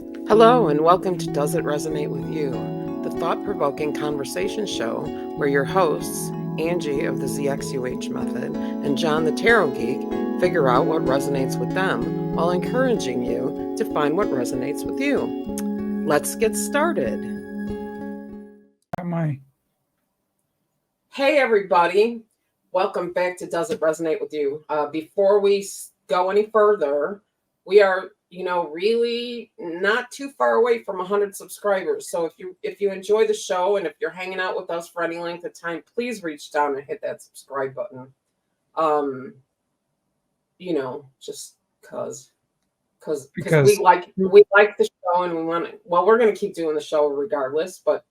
Hello, and welcome to Does It Resonate With You, the thought-provoking conversation show where your hosts, Angie of the ZXUH Method and John the Tarot Geek, figure out what resonates with them while encouraging you to find what resonates with you. Let's get started. Hey, everybody. Welcome back to Does It Resonate With You. Before we go any further, we are really not too far away from 100 subscribers. So if you enjoy the show and if you're hanging out with us for any length of time, please reach down and hit that subscribe button. Just because we like the show and we want to, well, we're going to keep doing the show regardless, but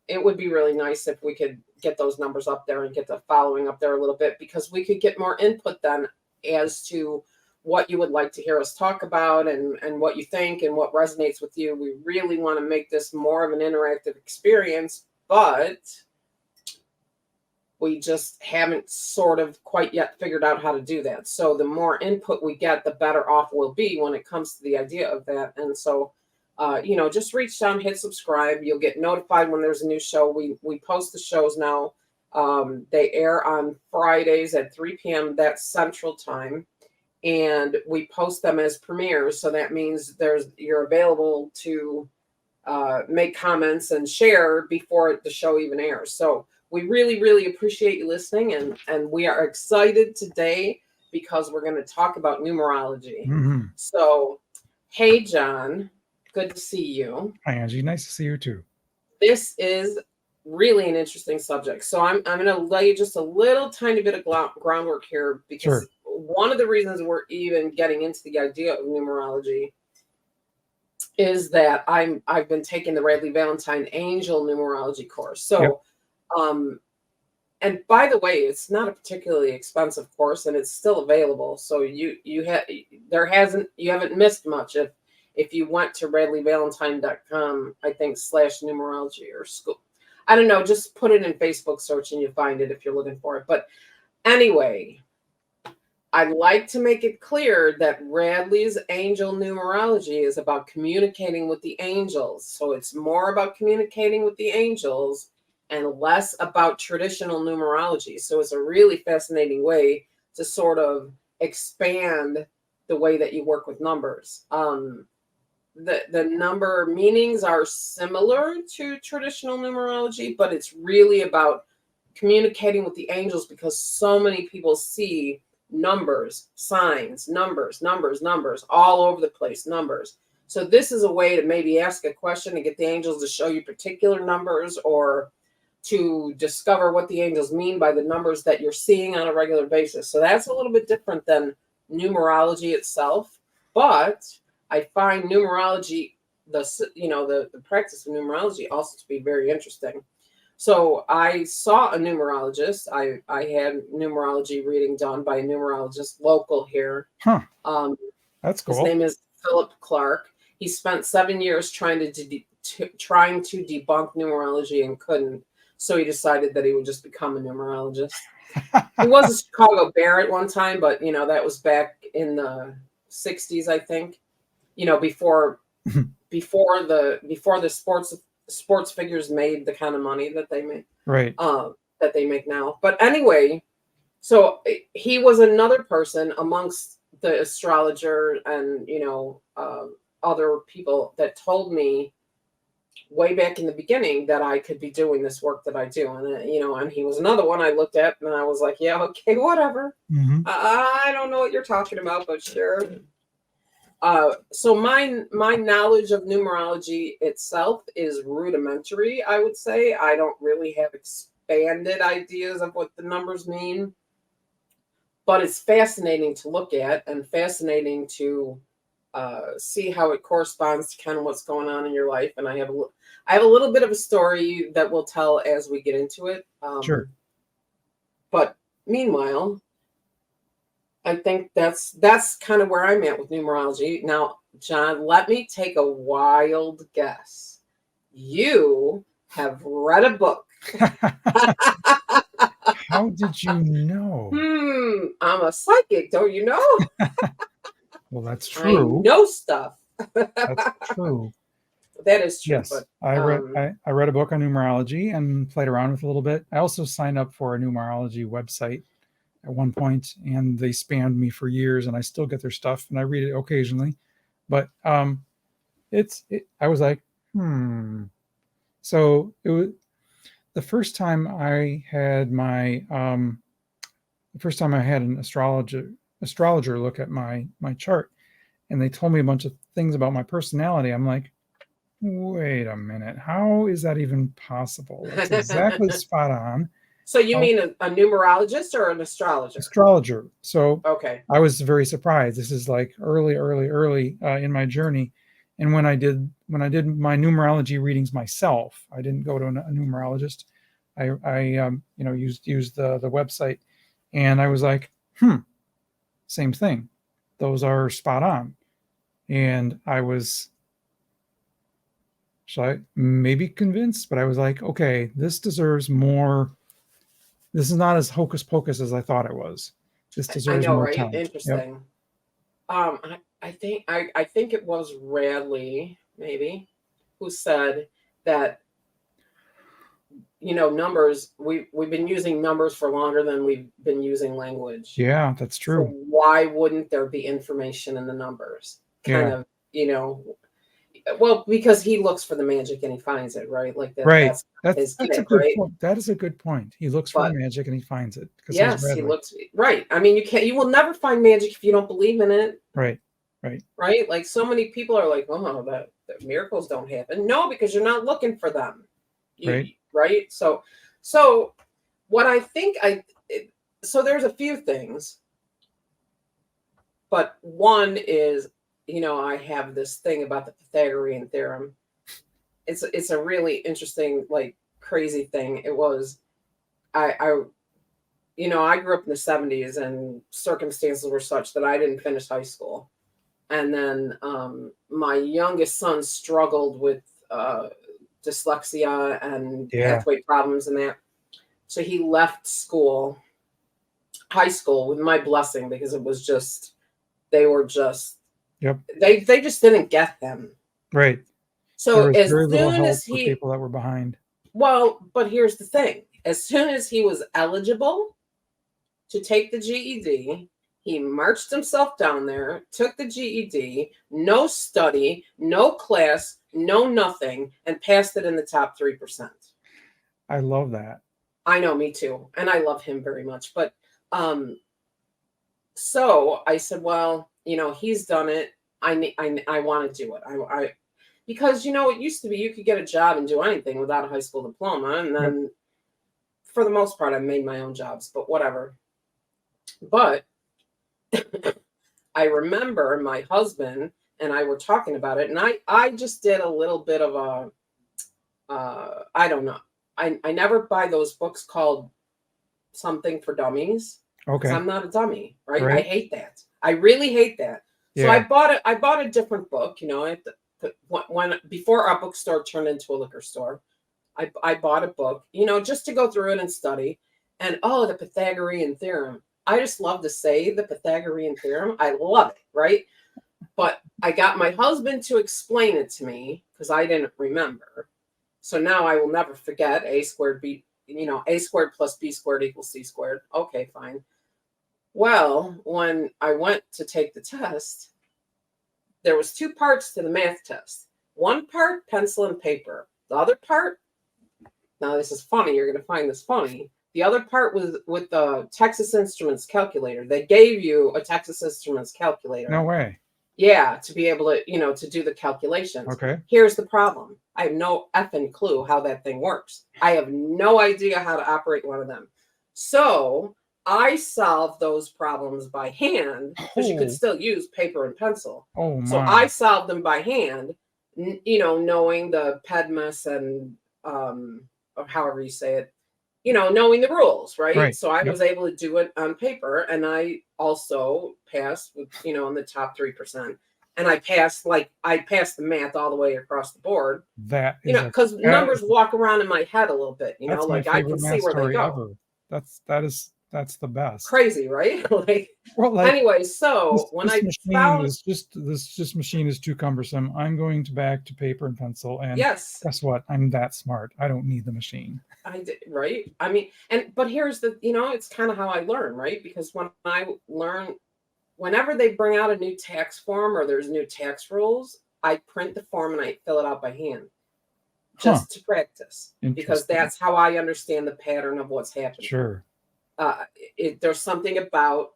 it would be really nice if we could get those numbers up there and get the following up there a little bit, because we could get more input then as to what you would like to hear us talk about and what you think and what resonates with you. We really want to make this more of an interactive experience, but we just haven't sort of quite yet figured out how to do that. So the more input we get, the better off we'll be when it comes to the idea of that. And so, just reach down, hit subscribe. You'll get notified when there's a new show. We post the shows now. They air on Fridays at 3 p.m. That's Central Time. And we post them as premieres. So that means you're available to make comments and share before the show even airs. So we really, really appreciate you listening. And we are excited today because we're going to talk about numerology. Mm-hmm. So, hey, John, good to see you. Hi, Angie. Nice to see you too. This is really an interesting subject. So I'm going to lay just a little tiny bit of groundwork here, because Sure. One of the reasons we're even getting into the idea of numerology is that I've been taking the Radley Valentine Angel Numerology course. So, Yep. And by the way, it's not a particularly expensive course, and it's still available. So you haven't missed much if you went to radleyvalentine.com, I think /numerology or school. I don't know, just put it in Facebook search and you find it if you're looking for it. But anyway, I'd like to make it clear that Radley's Angel Numerology is about communicating with the angels. So it's more about communicating with the angels and less about traditional numerology. So it's a really fascinating way to sort of expand the way that you work with numbers. The number meanings are similar to traditional numerology, but it's really about communicating with the angels, because so many people see numbers, signs, numbers all over the place, numbers. So this is a way to maybe ask a question and get the angels to show you particular numbers, or to discover what the angels mean by the numbers that you're seeing on a regular basis. So that's a little bit different than numerology itself, but I find numerology, the practice of numerology, also to be very interesting. So I saw a numerologist. I had numerology reading done by a numerologist local here. Huh. That's cool. His name is Philip Clark. He spent 7 years trying to debunk numerology and couldn't. So he decided that he would just become a numerologist. He was a Chicago Bear at one time, but that was back in the 60s, I think. Before the sports figures made the kind of money that they make, right? That they make now. But anyway, so he was another person amongst the astrologer and other people that told me way back in the beginning that I could be doing this work that I do, and he was another one I looked at and I was like, yeah, okay, whatever. Mm-hmm. I don't know what you're talking about, but sure. So my knowledge of numerology itself is rudimentary, I would say. I don't really have expanded ideas of what the numbers mean, but it's fascinating to look at and fascinating to see how it corresponds to kind of what's going on in your life. And I have a little bit of a story that we'll tell as we get into it. Sure. But meanwhile, I think that's kind of where I'm at with numerology. Now, John, let me take a wild guess. You have read a book. How did you know? I'm a psychic, don't you know? Well, that's true. I know stuff. That's true. That is true. Yes, But I read a book on numerology and played around with it a little bit. I also signed up for a numerology website at one point, and they spammed me for years, and I still get their stuff, and I read it occasionally. But I was like, So it was the first time I had an astrologer look at my chart, and they told me a bunch of things about my personality. I'm like, wait a minute, how is that even possible? That's exactly spot on. So you mean a numerologist or an astrologer? Astrologer. So okay. I was very surprised. This is like early in my journey. And when I did my numerology readings myself, I didn't go to a numerologist. I used the website, and I was like, same thing. Those are spot on. And I was maybe convinced, but I was like, okay, this deserves more. This is not as hocus pocus as I thought it was. This deserves more time. Interesting. Yep. I think it was Radley, maybe, who said that, numbers, we've been using numbers for longer than we've been using language. Yeah, that's true. So why wouldn't there be information in the numbers? Well, because he looks for the magic and he finds it, right? Like that. Right. That's a good point. That is a good point. He looks for the magic and he finds it. Yes, he looks right. I mean, you will never find magic if you don't believe in it. Right. Right. Like so many people are like, oh, that miracles don't happen. No, because you're not looking for them. Right. So what I think so there's a few things, but one is, I have this thing about the Pythagorean theorem. It's a really interesting, like, crazy thing. It was, I grew up in the 70s, and circumstances were such that I didn't finish high school. And then my youngest son struggled with dyslexia and pathway problems and that. So he left high school, with my blessing, because it was just, they were just, they just didn't get them. Right. So as soon as people that were behind. Well, but here's the thing. As soon as he was eligible to take the GED, he marched himself down there, took the GED, no study, no class, no nothing, and passed it in the top 3%. I love that. I know, me too. And I love him very much. But so I said, well, he's done it. I want to do it. Because, it used to be you could get a job and do anything without a high school diploma. And then for the most part, I made my own jobs, but whatever. But I remember my husband and I were talking about it, and I just did a little bit of I don't know. I never buy those books called Something for Dummies. Okay. I'm not a dummy, right? I hate that. I really hate that. So I bought a different book, before our bookstore turned into a liquor store. I bought a book, just to go through it and study. And the Pythagorean theorem. I just love to say the Pythagorean theorem. I love it, right? But I got my husband to explain it to me because I didn't remember. So now I will never forget A squared plus B squared equals C squared. Okay, fine. Well, when I went to take the test, there was 2 parts to the math test. One part, pencil and paper. The other part, now this is funny, you're going to find this funny. The other part was with the Texas Instruments calculator. They gave you a Texas Instruments calculator. No way. Yeah, to be able to, to do the calculations. Okay. Here's the problem. I have no effing clue how that thing works. I have no idea how to operate one of them. So I solved those problems by hand, because you could still use paper and pencil. Oh my. So I solved them by hand, knowing the PEDMAS and or however you say it, knowing the rules, right? So I was able to do it on paper, and I also passed with, in the top 3%. And I passed the math all the way across the board. That is, because numbers walk around in my head a little bit, that's like my I can see where they go. Ever. That is That's the best. Crazy, right? Like, Well, like anyway, so when I found, this machine is too cumbersome. I'm going back to paper and pencil, and yes, guess what? I'm that smart. I don't need the machine. I did, right? I mean, but here's the, it's kind of how I learn, right? Because when I learn, whenever they bring out a new tax form or there's new tax rules, I print the form and I fill it out by hand Huh. just to practice, because Interesting. that's how I understand the pattern of what's happening. Sure. There's something about,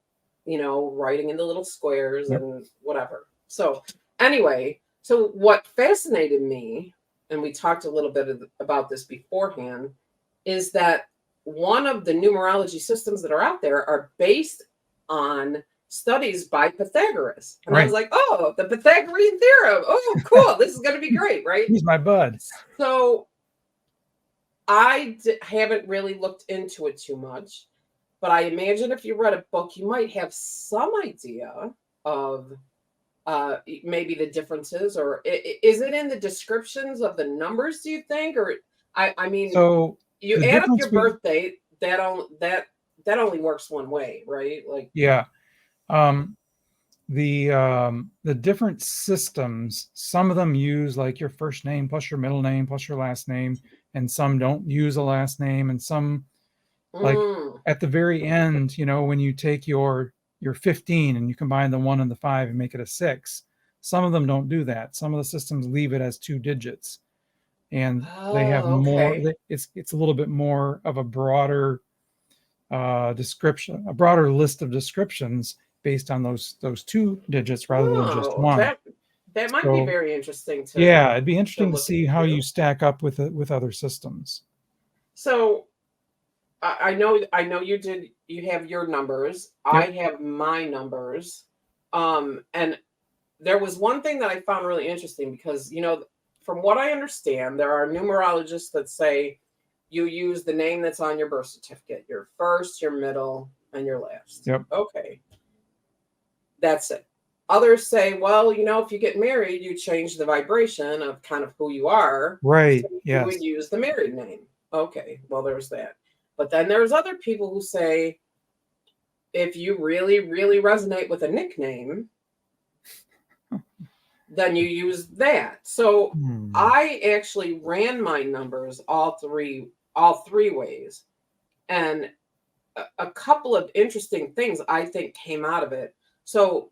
writing in the little squares Yep. and whatever. So anyway, so what fascinated me, and we talked a little bit about this beforehand, is that one of the numerology systems that are out there are based on studies by Pythagoras. And I was Right. like, oh, the Pythagorean theorem. Oh, cool. This is going to be great, right? He's my bud. So I haven't really looked into it too much, but I imagine if you read a book, you might have some idea of maybe the differences, or is it in the descriptions of the numbers, do you think? Or I mean, So you the add up difference your we birth date, that only works one way, right? Like, yeah. The different systems, some of them use like your first name plus your middle name plus your last name, and some don't use a last name, and some, like at the very end, when you take your 15 and you combine the 1 and the 5 and make it a 6, some of them don't do that. Some of the systems leave it as 2 digits, and they have more. okay. It's a little bit more of a broader description, a broader list of descriptions based on those 2 digits rather than just Oh, one. that might be So very interesting yeah, it'd be to interesting to look see how into. you stack up with other systems. So I know you have your numbers. I Yep. have my numbers. And there was one thing that I found really interesting, because, from what I understand, there are numerologists that say you use the name that's on your birth certificate, your first, your middle, and your last. Yep. Okay. That's it. Others say, well, if you get married, you change the vibration of kind of who you are. Right. So you would Yes. use the married name. Okay. Well, there's that. But then there's other people who say, if you really, really resonate with a nickname, then you use that. So I actually ran my numbers all three ways. And a couple of interesting things I think came out of it. So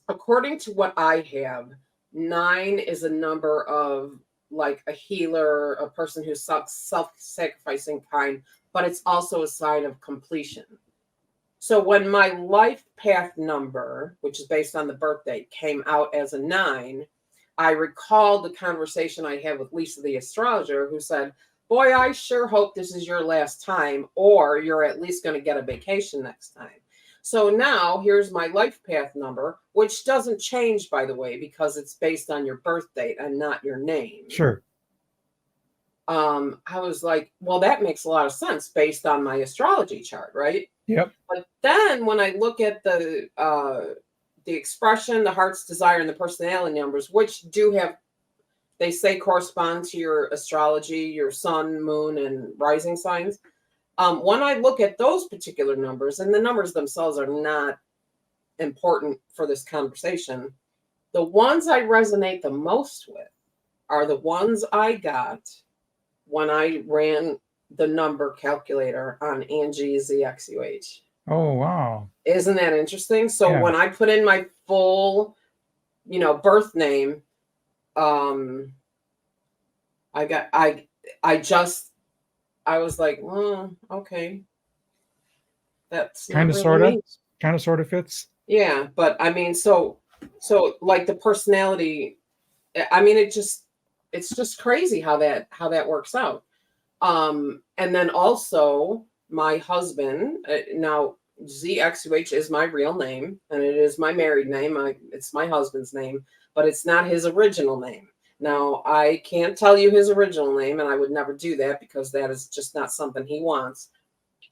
according to what I have, 9 is a number of like a healer, a person who's self-sacrificing kind, but it's also a sign of completion. So when my life path number, which is based on the birth date, came out as a 9, I recalled the conversation I had with Lisa, the astrologer, who said, boy, I sure hope this is your last time, or you're at least going to get a vacation next time. So now here's my life path number, which doesn't change, by the way, because it's based on your birth date and not your name. Sure. I was like, well, that makes a lot of sense based on my astrology chart, right? Yep. But then when I look at the expression, the heart's desire, and the personality numbers, which they say correspond to your astrology, your sun, moon, and rising signs. When I look at those particular numbers, and the numbers themselves are not important for this conversation, the ones I resonate the most with are the ones I got when I ran the number calculator on Angie ZXUH. Oh, wow. Isn't that interesting? So Yeah. when I put in my full, birth name, I was like, well, okay. That's Kind of, not sort really of, me. kind of, sort of fits. Yeah, but I mean, so like the personality, I mean, it's just crazy how that works out. And then also my husband, now ZXUH is my real name, and it is my married name. It's my husband's name, but it's not his original name. Now, I can't tell you his original name, and I would never do that because that is just not something he wants.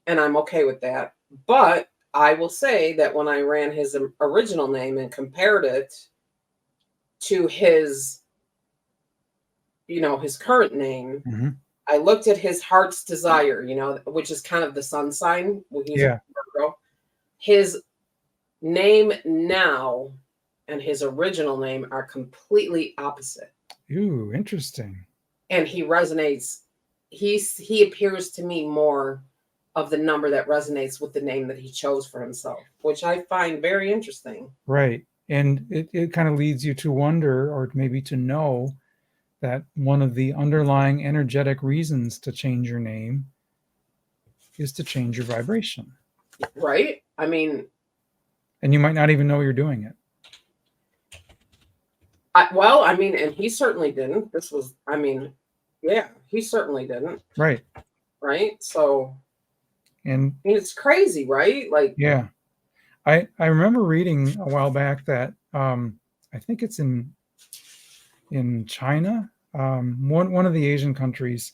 And I'm okay with that. But I will say that when I ran his original name and compared it to his current name, I looked at his heart's desire, you know, which is kind of the sun sign. Well, he's Yeah. a Virgo. His name now and his original name are completely opposite. Ooh, interesting. And he resonates. He appears to me more of the number that resonates with the name that he chose for himself, which I find very interesting. Right. And it kind of leads you to wonder, or maybe to know, that one of the underlying energetic reasons to change your name is to change your vibration. Right? I mean, And you might not even know you're doing it. I mean, and he certainly didn't. This was, I mean, yeah, he certainly didn't. Right. Right? So, And I mean, it's crazy, right? Like, yeah, I remember reading a while back that I think it's in China, one of the Asian countries,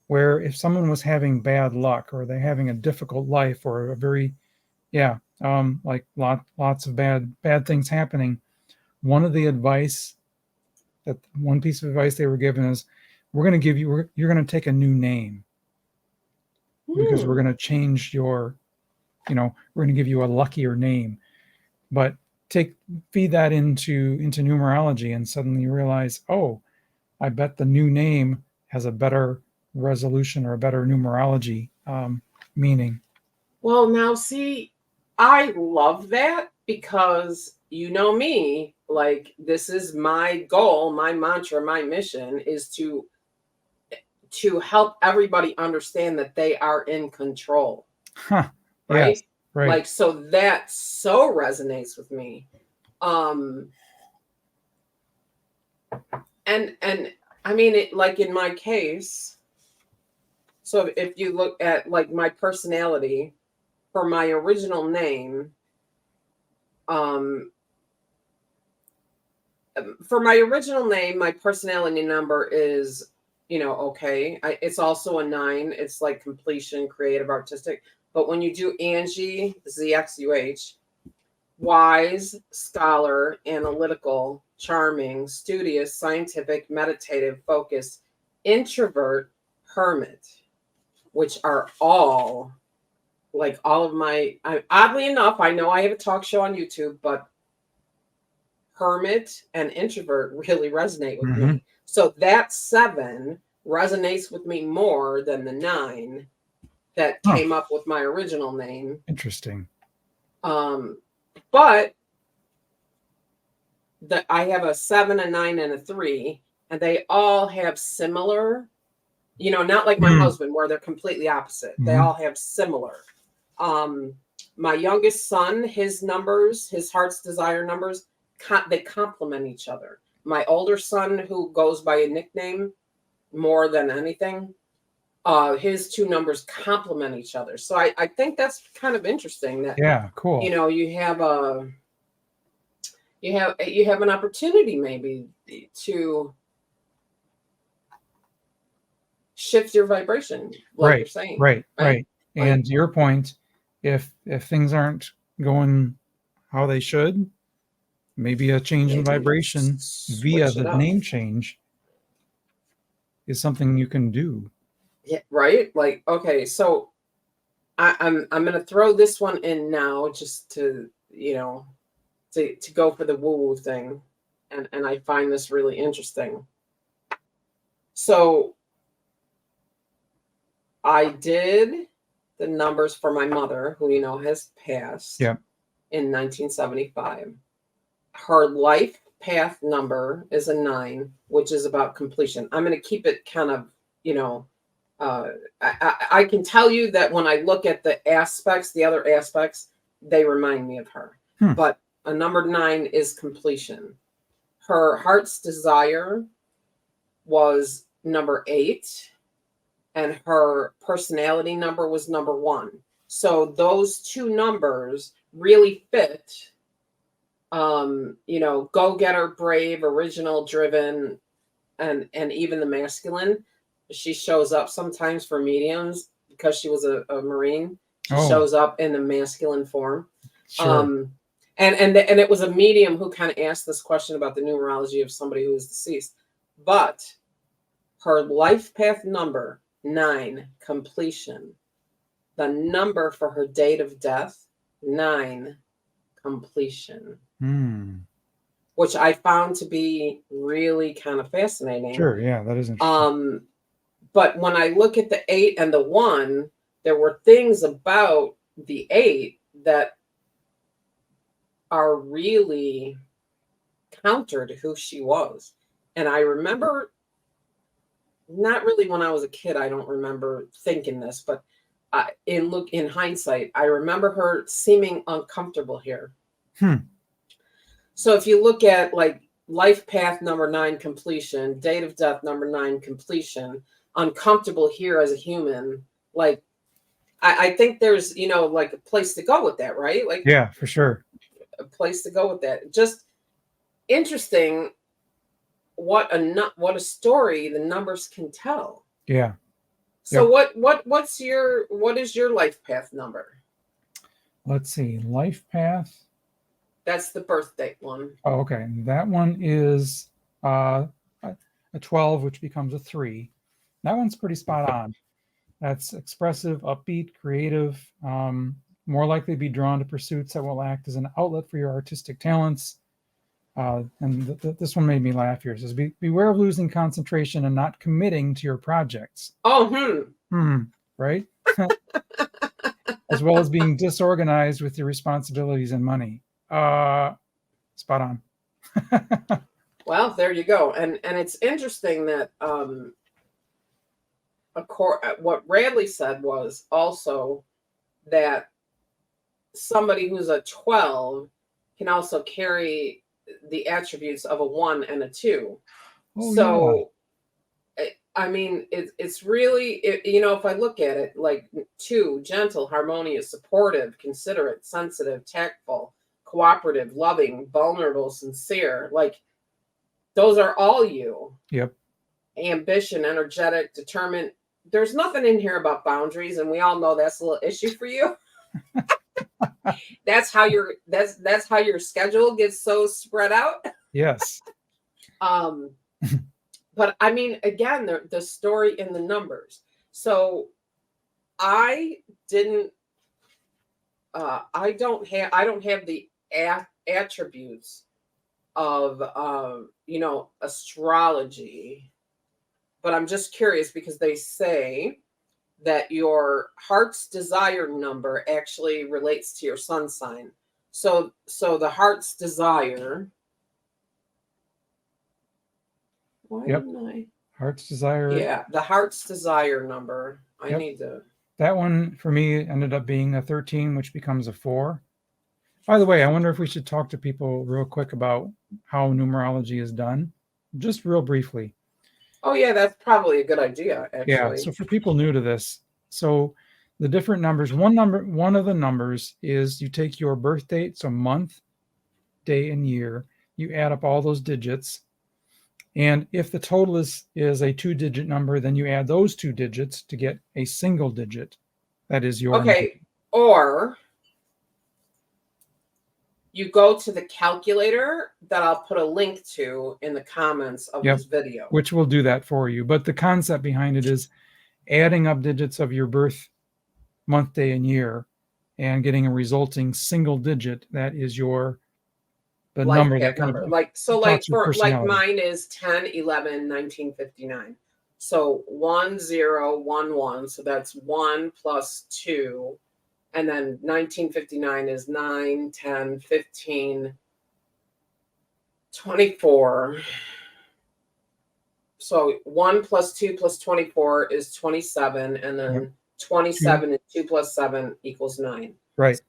where if someone was having bad luck, or they're having a difficult life, or a very, like lots of bad things happening, one piece of advice they were given is, you're going to take a new name, because we're going to change your, we're going to give you a luckier name. But feed that into numerology, and suddenly you realize, oh, I bet the new name has a better resolution, or a better numerology meaning. well, now see, I love that, because you know me, like, this is my goal, my mantra, my mission is to help everybody understand that they are in control. Huh. Right? Yes. Right. Like, so that so resonates with me. And I mean, it, like in my case, so if you look at like my personality for my original name, my personality number is, okay. It's also a 9. It's like completion, creative, artistic. But when you do Angie, ZXUH, wise, scholar, analytical, charming, studious, scientific, meditative, focused, introvert, hermit, which are all like all of my, oddly enough, I know I have a talk show on YouTube, but hermit and introvert really resonate with me. So that 7 resonates with me more than the 9 that came up with my original name. Interesting. But I have a 7, a 9, and a 3, and they all have similar, not like my husband where they're completely opposite. They all have similar. My youngest son, his numbers, his heart's desire numbers, they complement each other. My older son, who goes by a nickname more than anything, his 2 numbers complement each other. So I think that's kind of interesting that, cool. You have an opportunity maybe to shift your vibration, like you're saying. Right. And to your point, if things aren't going how they should, maybe a change in vibration via the name change is something you can do. Yeah, right. Like, okay, so I'm gonna throw this one in now, just to to go for the woo-woo thing, and I find this really interesting. So I did the numbers for my mother, who has passed. Yeah. In 1975. Her life path number is a 9, which is about completion. I'm going to keep it kind of, I can tell you that when I look at the other aspects, they remind me of her. But a number 9 is completion. Her heart's desire was number 8, and her personality number was number 1. So those 2 numbers really fit, go-getter, brave, original, driven, and even the masculine. She shows up sometimes for mediums because she was a Marine. She shows up in the masculine form. Sure. And it was a medium who kind of asked this question about the numerology of somebody who is deceased. But her life path number 9, completion. The number for her date of death, 9, completion. Which I found to be really kind of fascinating. Sure, yeah, that is interesting. But when I look at the 8 and the 1, there were things about the 8 that are really counter to who she was. And I remember, not really when I was a kid, I don't remember thinking this, but in hindsight, I remember her seeming uncomfortable here. So if you look at like life path number 9, completion, date of death number 9, completion, uncomfortable here as a human, like I think there's, like a place to go with that, right? Like, yeah, for sure. A place to go with that. Just interesting what a story the numbers can tell. Yeah. So what is your life path number? Let's see. Life path. That's the birth date one. Oh, okay. That one is a 12, which becomes a 3. That one's pretty spot on. That's expressive, upbeat, creative, more likely to be drawn to pursuits that will act as an outlet for your artistic talents. And this one made me laugh here. It says, beware of losing concentration and not committing to your projects. Oh, right? As well as being disorganized with your responsibilities and money. Spot on. Well, there you go. And it's interesting that what Radley said was also that somebody who's a 12 can also carry the attributes of a 1 and a 2. Oh, so yeah. I mean, it's really, if I look at it, like 2, gentle, harmonious, supportive, considerate, sensitive, tactful, cooperative, loving, vulnerable, sincere, like those are all you. Yep. Ambition, energetic, determined. There's nothing in here about boundaries, and we all know that's a little issue for you. That's how your schedule gets so spread out. Yes. But I mean, again, the story in the numbers. So I don't have the attributes of astrology, but I'm just curious because they say that your heart's desire number actually relates to your sun sign. So the heart's desire. Why didn't I? Heart's desire. Yeah, the heart's desire number. I need to. That one for me ended up being a 13, which becomes a 4. By the way, I wonder if we should talk to people real quick about how numerology is done, just real briefly. Oh yeah, that's probably a good idea, actually. Yeah, so for people new to this, so the different numbers, one of the numbers is you take your birth date, so month, day, and year, you add up all those digits, and if the total is a 2-digit number, then you add those 2 digits to get a single digit. That is your okay, or you go to the calculator that I'll put a link to in the comments of this video. Which will do that for you. But the concept behind it is adding up digits of your birth month, day, and year and getting a resulting single digit that is the number that kind of like mine is 10/11/1959. So 1011. So that's 1 plus 2. And then 1959 is 9, 10, 15, 24. So 1 plus 2 plus 24 is 27. And then 27 and 2 plus 7 equals 9. Right.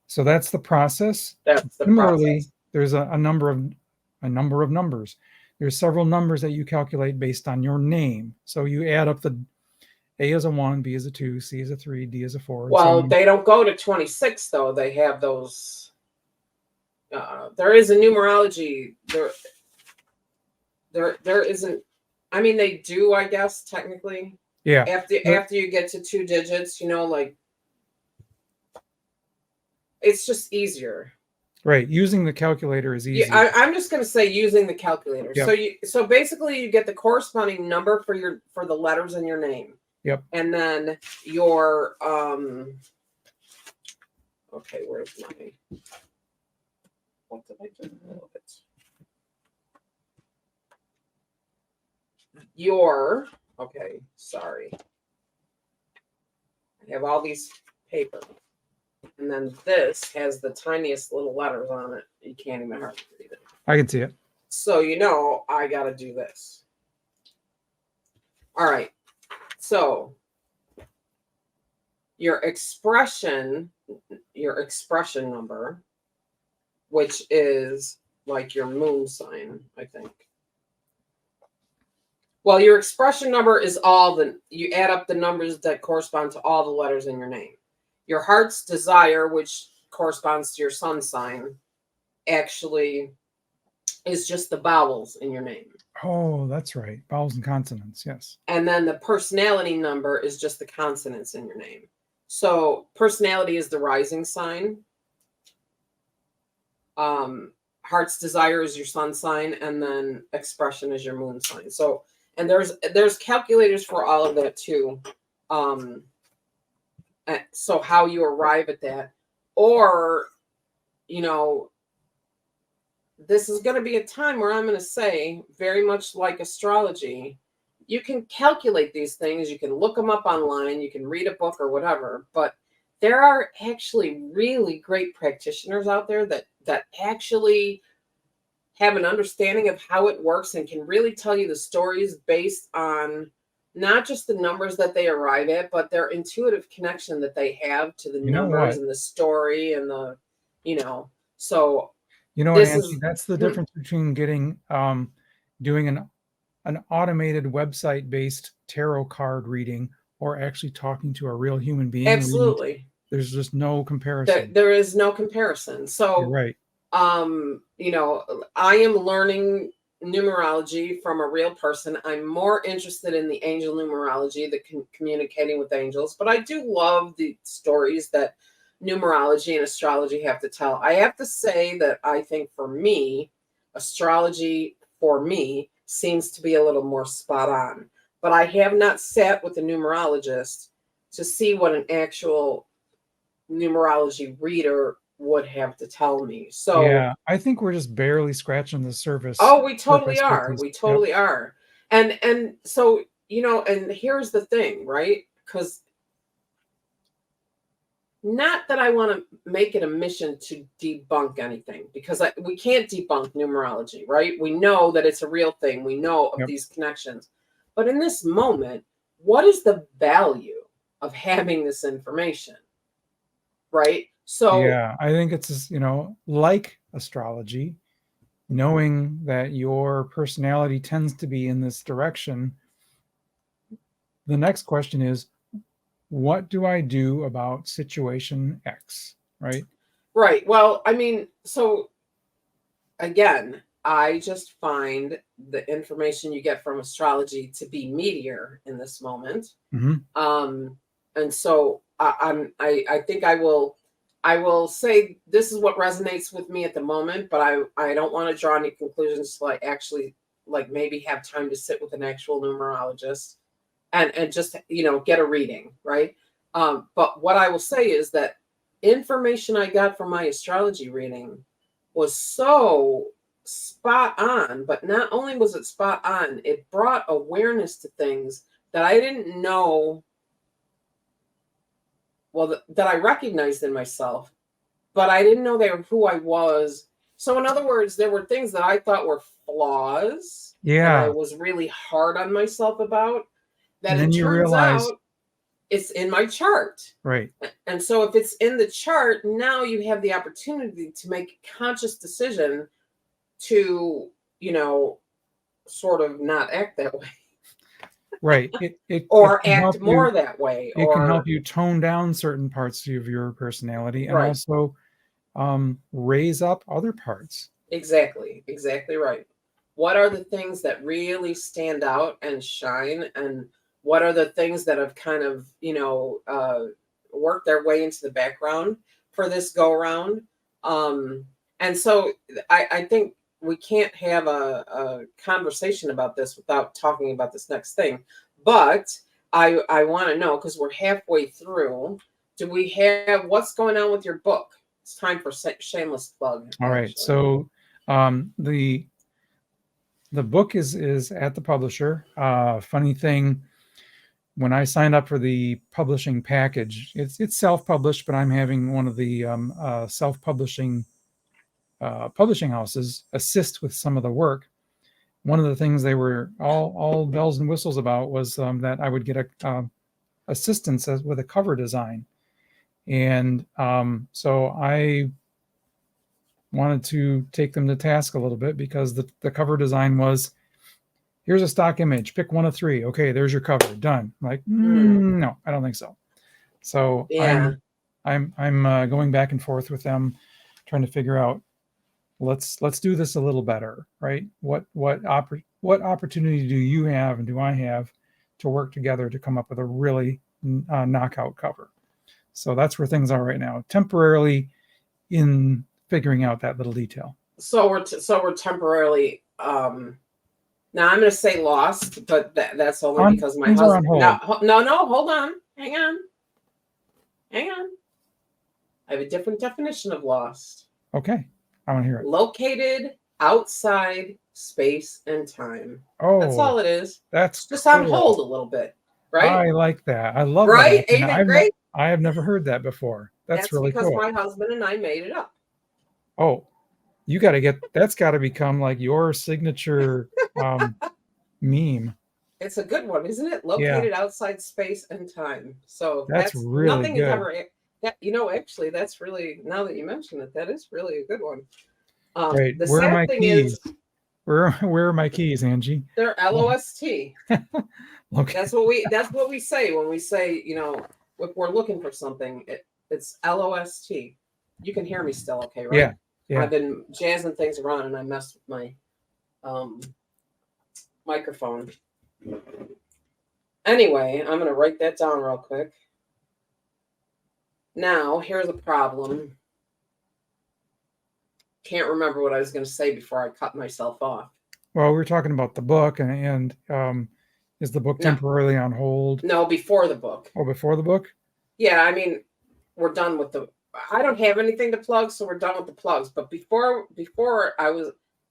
So that's the process. That's the Similarly, process. There's a number of numbers. There's several numbers that you calculate based on your name. So you add up the A is a 1, B is a 2, C is a 3, D is a 4. Well, they don't go to 26 though. They have those. There is a numerology. There isn't. I mean, they do, I guess, technically. Yeah. After you get to 2 digits, like it's just easier. Right. Using the calculator is easy. Yeah, I'm just going to say using the calculator. Yep. So basically you get the corresponding number for the letters in your name. Yep. And then your okay, where's my what did I do? Your okay, sorry. I have all these paper. And then this has the tiniest little letters on it. You can't even hardly read it. I can see it. So I gotta do this. All right. So your expression number, which is like your moon sign, I think. Well, your expression number is you add up the numbers that correspond to all the letters in your name. Your heart's desire, which corresponds to your sun sign, actually is just the vowels in your name. Oh, that's right. Vowels and consonants. Yes. And then the personality number is just the consonants in your name. So personality is the rising sign. Heart's desire is your sun sign, and then expression is your moon sign. So, and there's calculators for all of that too. So how you arrive at that, or this is going to be a time where I'm going to say, very much like astrology, you can calculate these things, you can look them up online, you can read a book or whatever, but there are actually really great practitioners out there that actually have an understanding of how it works and can really tell you the stories based on not just the numbers that they arrive at, but their intuitive connection that they have to the numbers and the story and the, so. Nancy, that's the difference between getting, doing an automated website-based tarot card reading or actually talking to a real human being. Absolutely. There's just no comparison. There is no comparison. So, you're right. I am learning numerology from a real person. I'm more interested in the angel numerology, the communicating with angels, but I do love the stories that numerology and astrology have to tell. I have to say that I think for me, astrology for me seems to be a little more spot on, but I have not sat with a numerologist to see what an actual numerology reader would have to tell me. So yeah, I think we're just barely scratching the surface. Oh, we totally are. We totally are. And so, and here's the thing, right? Because not that I want to make it a mission to debunk anything, because we can't debunk numerology, right? We know that it's a real thing. We know of these connections. But in this moment, what is the value of having this information? Right? So yeah, I think it's, like astrology, knowing that your personality tends to be in this direction. The next question is, what do I do about situation X? Right? Right. Well, I mean, so again, I just find the information you get from astrology to be meatier in this moment. Mm-hmm. And so I think I will say this is what resonates with me at the moment, but I don't want to draw any conclusions till I actually maybe have time to sit with an actual numerologist and just get a reading, right? But what I will say is that information I got from my astrology reading was so spot on, but not only was it spot on, it brought awareness to things that I didn't know, that I recognized in myself, but I didn't know they were who I was. So in other words, there were things that I thought were flaws. Yeah. And I was really hard on myself about. That and then it turns out it's in my chart. Right. And so if it's in the chart, now you have the opportunity to make a conscious decision to, sort of not act that way. Right. Or act more that way. It can help you tone down certain parts of your personality and also raise up other parts. Exactly. Exactly right. What are the things that really stand out and shine? And what are the things that have kind of, worked their way into the background for this go around? And so I think we can't have a conversation about this without talking about this next thing. But I want to know, because we're halfway through. Do we have what's going on with your book? It's time for shameless plug. All right. Actually. So the book is at the publisher. Funny thing, when I signed up for the publishing package, it's self-published, but I'm having one of the self-publishing publishing houses assist with some of the work. One of the things they were all bells and whistles about was that I would get a assistance with a cover design, and so I wanted to take them to task a little bit, because the cover design was, here's a stock image, pick one of three. Okay, there's your cover, done. I'm like, no, I don't think so. So Yeah. I'm going back and forth with them, trying to figure out, let's do this a little better, right? What opportunity do you have and do I have to work together to come up with a really knockout cover? So that's where things are right now, temporarily in figuring out that little detail. So we're temporarily now I'm going to say lost, but that's only because my husband. No, hold on, hang on. I have a different definition of lost. Okay, I want to hear it. Located outside space and time. Oh, that's all it is. That's just cool. on hold a little bit, right? I like that. I love right? that. Ain't it great? I have never heard that before. That's really because cool. My husband and I made it up. Oh, you got to that's got to become like your signature meme. It's a good one, isn't it? Located outside space and time. So that's really nothing good. Is ever. Actually, that's really, now that you mention it, that is really a good one. Right. The where sad are my thing keys? is, where are my keys, Angie? They're LOST. Okay. That's what we say when we say, if we're looking for something, it's LOST. You can hear me still, okay, right? Yeah. I've been jazzing things around and I messed with my microphone. Anyway, I'm gonna write that down real quick. Now, here's a problem. Can't remember what I was going to say before I cut myself off. Well, we were talking about the book, and is the book temporarily on hold? No, before the book. Oh, before the book? Yeah, I mean, we're done with I don't have anything to plug, so we're done with the plugs. But before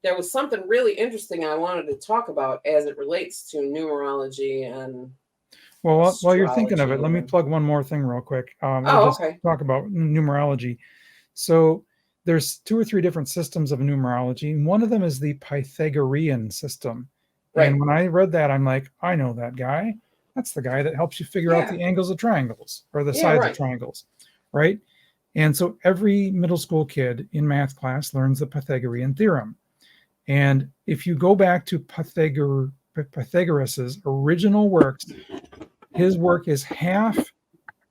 there was something really interesting I wanted to talk about as it relates to numerology and. Well, while you're thinking of it, let me plug one more thing real quick. Okay. Talk about numerology. So there's 2 or 3 different systems of numerology. And one of them is the Pythagorean system. Right. And when I read that, I'm like, I know that guy. That's the guy that helps you figure out the angles of triangles or the sides of triangles, right? And so every middle school kid in math class learns the Pythagorean theorem. And if you go back to Pythagoras's original works, his work is half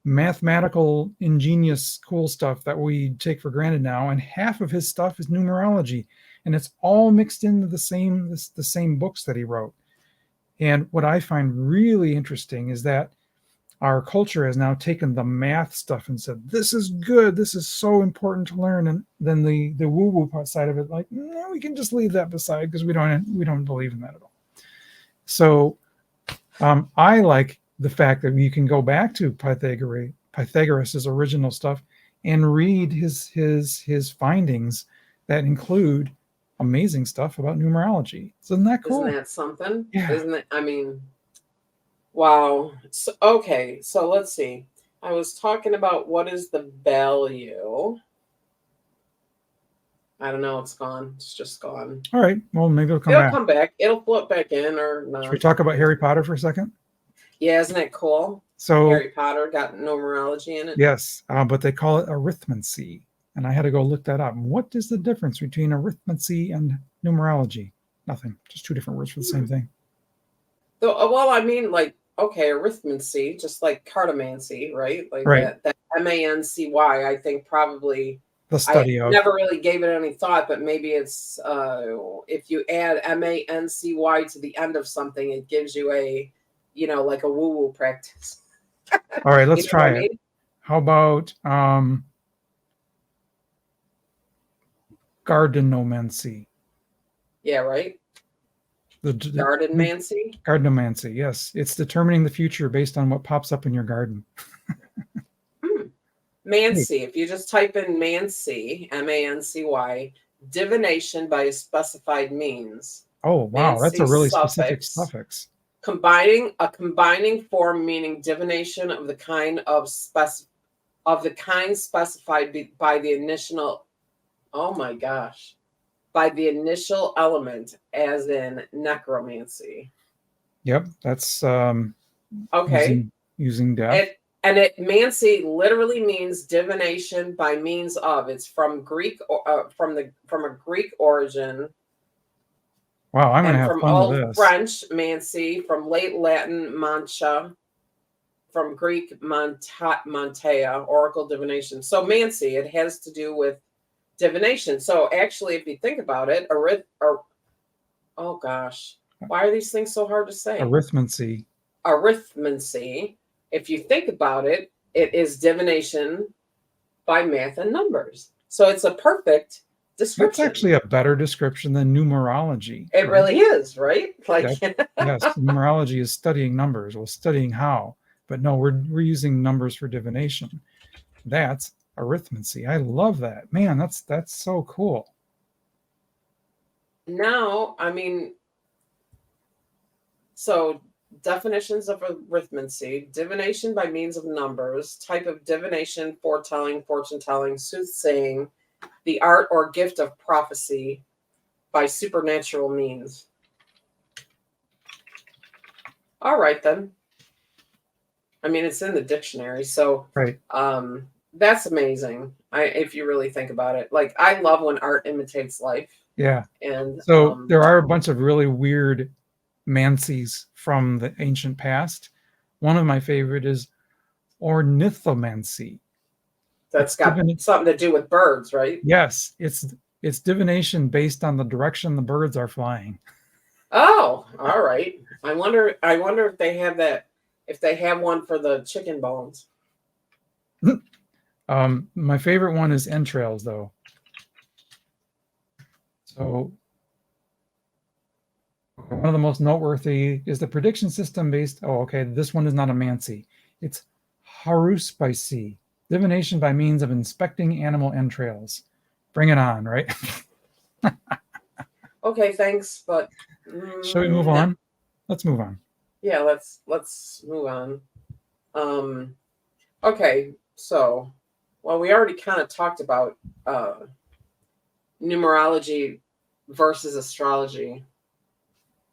mathematical, ingenious, cool stuff that we take for granted now, and half of his stuff is numerology, and it's all mixed into the same books that he wrote. And what I find really interesting is that our culture has now taken the math stuff and said, this is good, this is so important to learn, and then the woo-woo side of it, like, no, we can just leave that beside because we don't believe in that at all. So I like the fact that you can go back to Pythagoras' original stuff and read his findings that include amazing stuff about numerology. Isn't that cool? Isn't that something? Yeah. Isn't it? I mean, wow. So, okay, so let's see. I was talking about what is the value. I don't know. It's gone. It's just gone. All right. Well, maybe it'll come back. It'll float back in or not. Should we talk about Harry Potter for a second? Yeah, isn't that cool? So Harry Potter got numerology in it. Yes, but they call it arithmancy, and I had to go look that up. What is the difference between arithmancy and numerology? Nothing. Just 2 different words for the same thing. So, well, I mean, like, okay, arithmancy, just like cartomancy, right? Like that MANCY. I think probably the study of. Never really gave it any thought, but maybe it's if you add MANCY to the end of something, it gives you a like a woo-woo practice. All right, let's try it. How about gardenomancy? Yeah, right. Gardenmancy. Gardeomancy, yes. It's determining the future based on what pops up in your garden. Mancy. If you just type in Mancy, Mancy, divination by a specified means. Oh, wow. That's a Mancy really specific suffix. suffix. Combining form meaning divination of the kind specified by the initial. Oh my gosh. By the initial element, as in necromancy. Yep, that's Okay. using death. Mancy literally means divination by means of. It's from Greek, from a Greek origin. Wow, I'm gonna have from fun Old with this. French mancy, from late Latin mancha, from Greek mantea, oracle divination. So mancy, it has to do with divination. So actually, if you think about it, oh gosh, why are these things so hard to say? Arithmancy. Arithmancy. If you think about it, it is divination by math and numbers. So it's a perfect description. That's actually a better description than numerology. It really is, right? Like yes, numerology is studying numbers. Well, studying how, but no, we're using numbers for divination. That's arithmancy. I love that. Man, that's so cool. Now, I mean, so definitions of arithmancy: divination by means of numbers, type of divination, foretelling, fortune telling, soothsaying, the art or gift of prophecy by supernatural means. All right, then. I mean, it's in the dictionary, so right. That's amazing. If you really think about it, like I love when art imitates life. Yeah. And so there are a bunch of really weird mancies from the ancient past. One of my favorite is ornithomancy. That's got something to do with birds, right? Yes, it's divination based on the direction the birds are flying. Oh, all right. I wonder if they have that, if they have one for the chicken bones. My favorite one is entrails, though. So one of the most noteworthy is the prediction system based. Oh, okay. This one is not a mancy. It's haruspicy, divination by means of inspecting animal entrails. Bring it on, right? Okay, thanks, but shall we move on? Let's move on. Yeah, let's move on. Okay, so well, we already kind of talked about numerology versus astrology.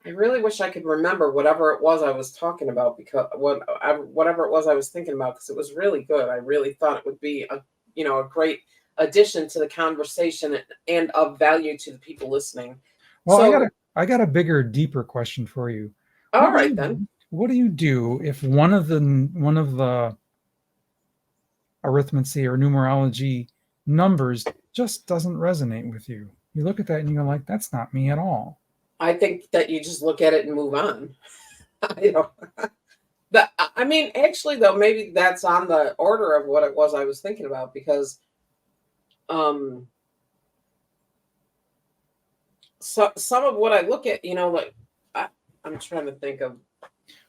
I really wish I could remember whatever it was I was talking about, because whatever it was I was thinking about, because it was really good. I really thought it would be a great addition to the conversation and of value to the people listening. Well, so, I got a bigger, deeper question for you. All right, then. What do you do if one of the arithmancy or numerology numbers just doesn't resonate with you? You look at that and you're like, that's not me at all. I think that you just look at it and move on. I mean, actually, though, maybe that's on the order of what it was I was thinking about, because so some of what I look at, like I'm trying to think of.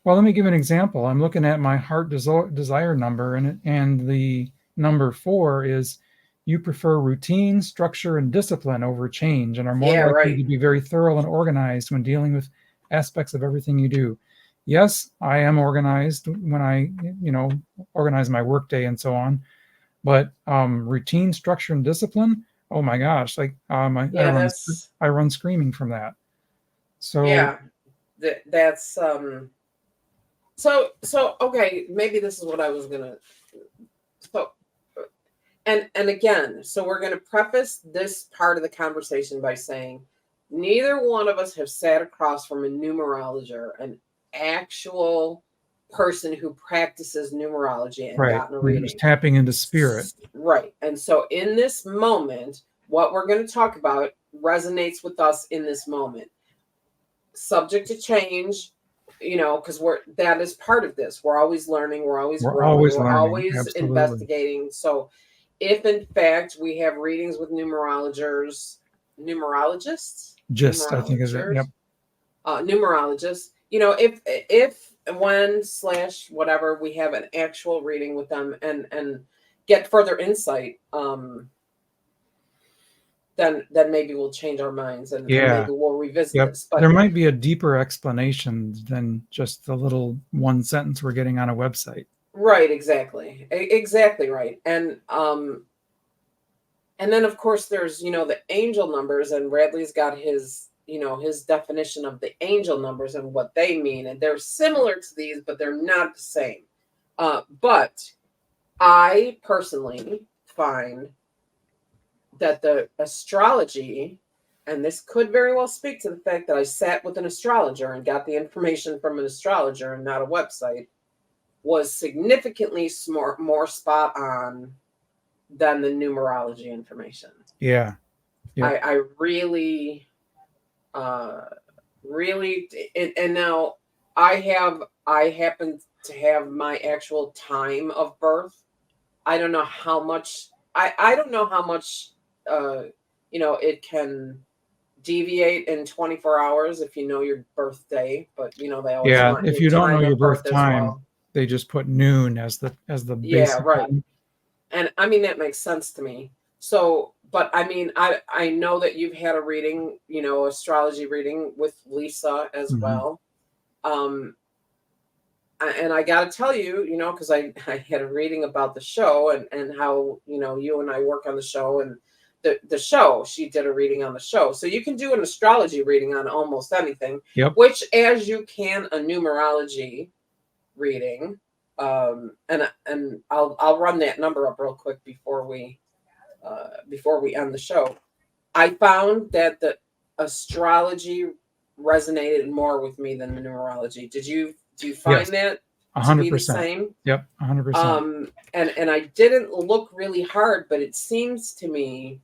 Well, let me give an example. I'm looking at my heart desire number, and the number 4 is you prefer routine, structure, and discipline over change, and are more likely to be very thorough and organized when dealing with aspects of everything you do. Yes, I am organized when I, organize my workday and so on. But routine, structure, and discipline, oh my gosh, like I run screaming from that. So yeah, that's so okay, maybe this is what I was gonna. So and again, so we're gonna preface this part of the conversation by saying neither one of us have sat across from a numerologist, an actual person who practices numerology and gotten a reading. Who's tapping into spirit. Right. And so in this moment, what we're going to talk about resonates with us in this moment. Subject to change, because that is part of this. We're always learning, we're always growing, we're always investigating. So if in fact we have readings with numerologists, I think is it. Yep. numerologist. You know, if when slash whatever we have an actual reading with them and get further insight, then maybe we'll change our minds and maybe we'll revisit Yep. this. But there might be a deeper explanation than just the little one sentence we're getting on a website. right, exactly right. And then of course there's, you know, the angel numbers, and Radley's got his, you know, his definition of the angel numbers and what they mean, and they're similar to these, but they're not the same. But I personally find that the astrology, and this could very well speak to the fact that I sat with an astrologer and got the information from an astrologer and not a website, was significantly more spot on than the numerology information. Yeah. I really, really, and now I happen to have my actual time of birth. I don't know how much, I don't know how much, you know, it can deviate in 24 hours if you know your birthday, but you know, they always want if you don't know your birth time, well. they just put noon as the basic right time. And I mean, that makes sense to me. So, but I mean, I know that you've had a reading, you know, astrology reading with Lisa as well. And I got to tell you, you know, because I had a reading about the show and how, you know, you and I work on the show, and the show, she did a reading on the show. So you can do an astrology reading on almost anything, which as you can a numerology reading. And I'll run that number up real quick before we end the show. I found that the astrology resonated more with me than the numerology. Do you find that 100%. to be the same? Yep, 100%. And I didn't look really hard, but it seems to me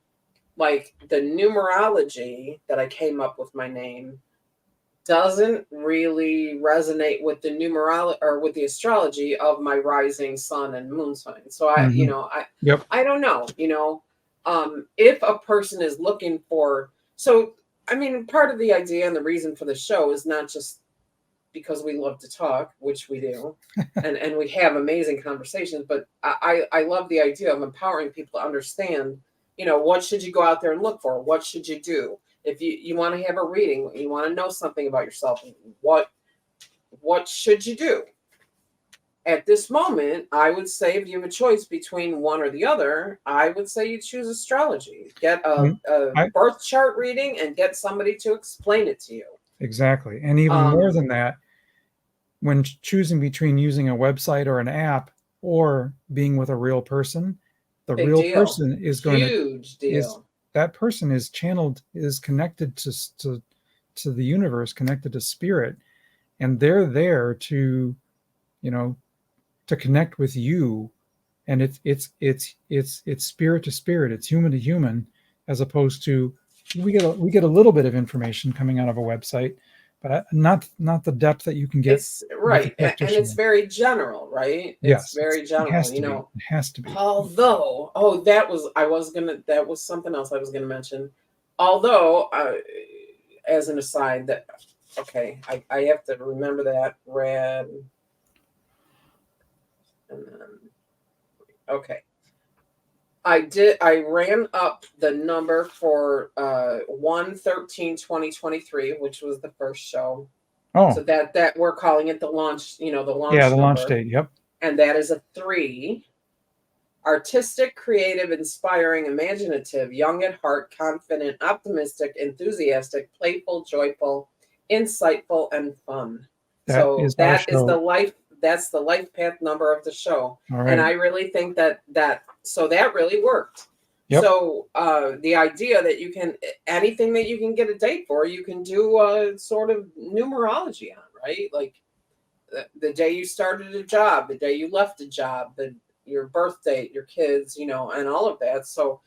like the numerology that I came up with my name doesn't really resonate with the numerology or with the astrology of my rising sun and moon sign. So I, you know, I don't know, you know, if a person is looking for, so, I mean, part of the idea and the reason for the show is not just because we love to talk, which we do, and we have amazing conversations, but I love the idea of empowering people to understand, you know, what should you go out there and look for? What should you do? If you want to have a reading, you want to know something about yourself, what should you do? At this moment, I would say if you have a choice between one or the other, I would say you choose astrology. Get a birth chart reading and get somebody to explain it to you. Exactly. And even more than that, when choosing between using a website or an app or being with a real person, the real person is going to huge deal. That person is channeled, is connected to the universe, connected to spirit, and they're there to, you know, to connect with you, and it's spirit to spirit, it's human to human, as opposed to we get a little bit of information coming out of a website, but not the depth that you can get. It's right, and it's very general, right? Yes, it's very general. You know, it has to be. Although, that was something else I was gonna mention. Although, as an aside, that okay, I have to remember that red, and then okay. I ran up the number for 1/13/2023, which was the first show. Oh, so that we're calling it the launch, you know, the launch the number. launch date. Yep. And that is a 3. Artistic, creative, inspiring, imaginative, young at heart, confident, optimistic, enthusiastic, playful, joyful, insightful, and fun. That's the life path number of the show. Right. And I really think that really worked. Yep. So the idea that you can, anything that you can get a date for, you can do a sort of numerology on, right? Like the day you started a job, the day you left a job, your birth date, your kids, you know, and all of that. So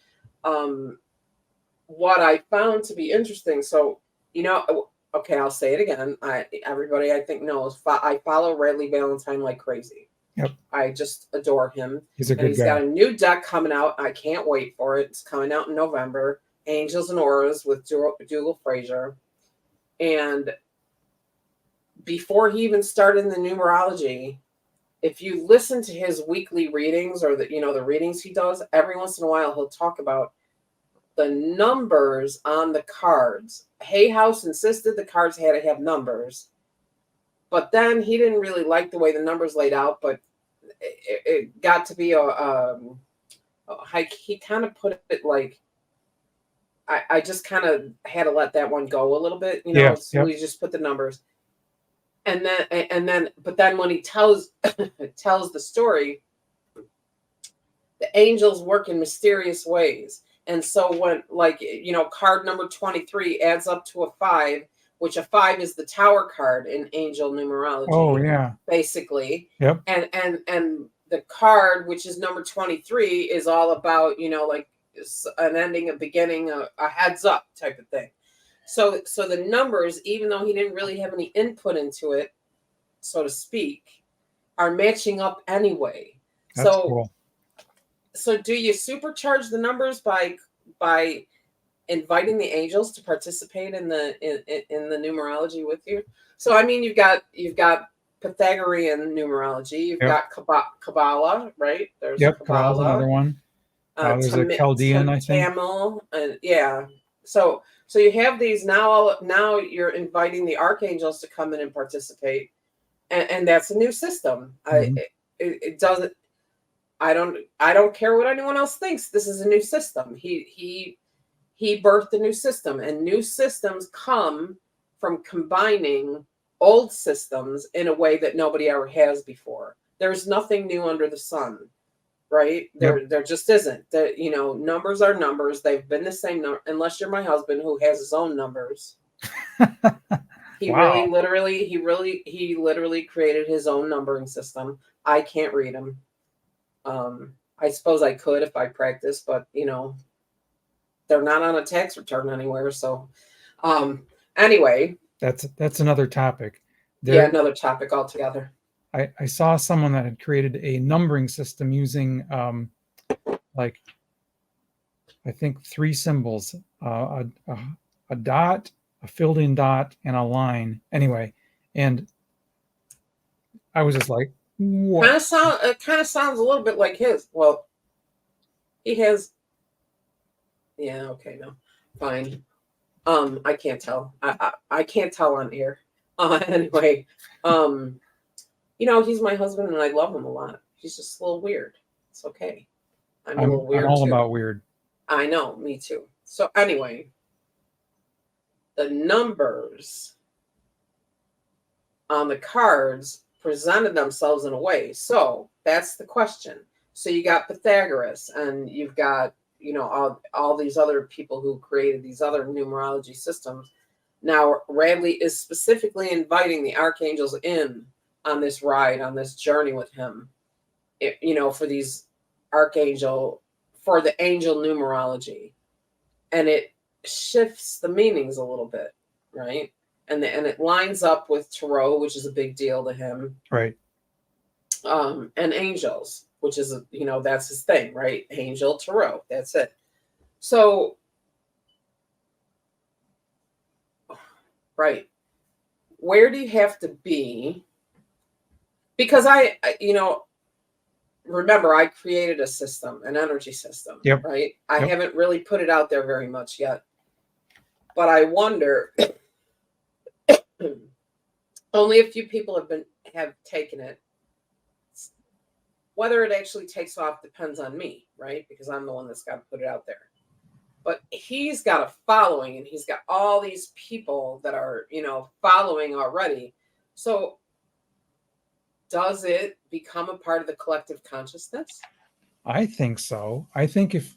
what I found to be interesting, so, you know, okay, I'll say it again. Everybody I think knows, I follow Radley Valentine like crazy. Yep. I just adore him. He's a good guy. He's got a new deck coming out. I can't wait for it. It's coming out in November. Angels and Auras with Dougal Fraser. And before he even started the numerology, if you listen to his weekly readings or the readings he does, every once in a while he'll talk about the numbers on the cards. Hay House insisted the cards had to have numbers, but then he didn't really like the way the numbers laid out. But it got to be he kind of put it like, I just kind of had to let that one go a little bit, Yeah. So we just put the numbers, and then when he tells the story, the angels work in mysterious ways. And so when, like, card number 23 adds up to a 5, which a 5 is the tower card in angel numerology. Oh yeah. Basically. Yep. And the card, which is number 23, is all about, like an ending, a beginning, a heads up type of thing. So the numbers, even though he didn't really have any input into it, so to speak, are matching up anyway. That's cool. So do you supercharge the numbers by inviting the angels to participate in the numerology with you? So I mean, you've got Pythagorean numerology, you've got Kabbalah, right? There's Kabbalah's another one. There's a Chaldean, I think. Tamil, and yeah. So you have these now. Now you're inviting the archangels to come in and participate, and that's a new system. Mm-hmm. It doesn't. I don't care what anyone else thinks. This is a new system. He birthed a new system, and new systems come from combining old systems in a way that nobody ever has before. There's nothing new under the sun, right? There just isn't. Numbers are numbers. They've been the same number, unless you're my husband who has his own numbers. He literally created his own numbering system. I can't read them. I suppose I could if I practice, but they're not on a tax return anywhere. So anyway, that's another topic. Another topic altogether. I saw someone that had created a numbering system using like, I think 3 symbols, a dot, a filled in dot, and a line. Anyway, and I was just like, what? It kind of sounds a little bit like his. Well, he has. Yeah. Okay. No. Fine. I can't tell. I can't tell on air. Anyway, he's my husband and I love him a lot. He's just a little weird. It's okay. I'm a little weird. I'm all too. about weird. I know. Me too. So anyway, the numbers on the cards presented themselves in a way. So that's the question. So you got Pythagoras, and you've got all these other people who created these other numerology systems. Now Radley is specifically inviting the archangels in on this ride, on this journey with him, for the angel numerology, and it shifts the meanings a little bit, right? And it lines up with tarot, which is a big deal to him, right? And angels, which is that's his thing, right? Angel, tarot, that's it. So, right, where do you have to be? Because I remember I created a system, an energy system, right? I haven't really put it out there very much yet, but I wonder. Only a few people have taken it. Whether it actually takes off depends on me, right? Because I'm the one that's got to put it out there. But he's got a following, and he's got all these people that are, following already. So does it become a part of the collective consciousness? I think so. I think if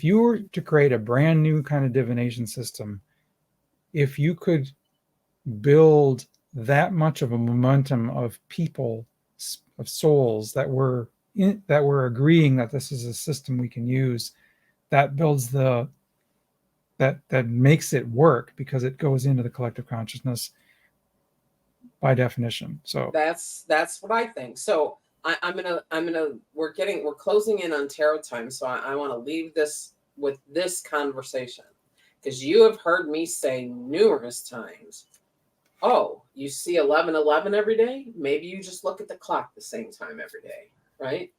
you were to create a brand new kind of divination system, if you could build that much of a momentum of people, of souls that were agreeing that this is a system we can use, that builds that makes it work, because it goes into the collective consciousness by definition. So that's what I think. So we're closing in on tarot time. So I want to leave this with this conversation, because you have heard me say numerous times, oh, you see 11:11 every day? Maybe you just look at the clock the same time every day, right?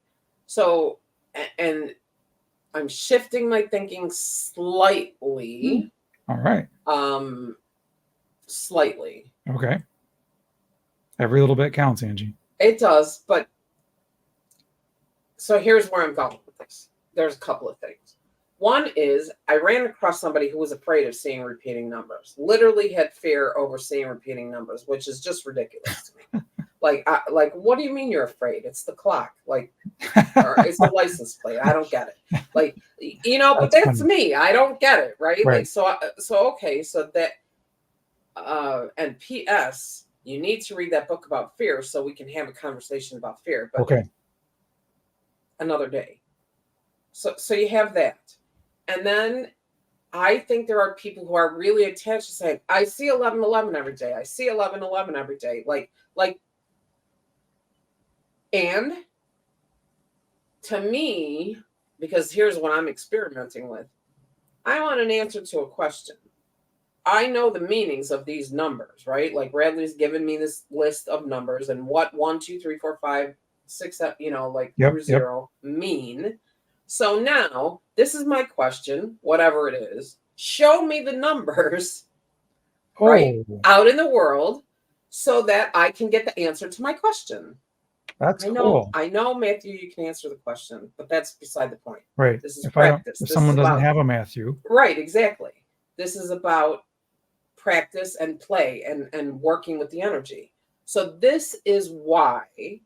So, and I'm shifting my thinking slightly. All right. Slightly. Okay. Every little bit counts, Angie. It does, but so here's where I'm going with this. There's a couple of things. One is I ran across somebody who was afraid of seeing repeating numbers, literally had fear over seeing repeating numbers, which is just ridiculous to me. Like, what do you mean you're afraid? It's the clock, like, or it's the license plate. I don't get it. Like, but that's me. I don't get it, right? Like, so okay, so that, and P.S. You need to read that book about fear so we can have a conversation about fear. But okay, another day. So you have that. And then I think there are people who are really attached to saying, I see 11:11 every day. I see 11:11 every day. And to me, because here's what I'm experimenting with, I want an answer to a question. I know the meanings of these numbers, right? Like Bradley's given me this list of numbers and what 1, 2, 3, 4, 5, 6, 7, through 0 mean. So now this is my question, whatever it is. Show me the numbers, right, out in the world so that I can get the answer to my question. That's cool. I know, Matthew, you can answer the question, but that's beside the point. Right. This is practice. If someone doesn't have a Matthew. Right, exactly. This is about practice and play and working with the energy. So this is why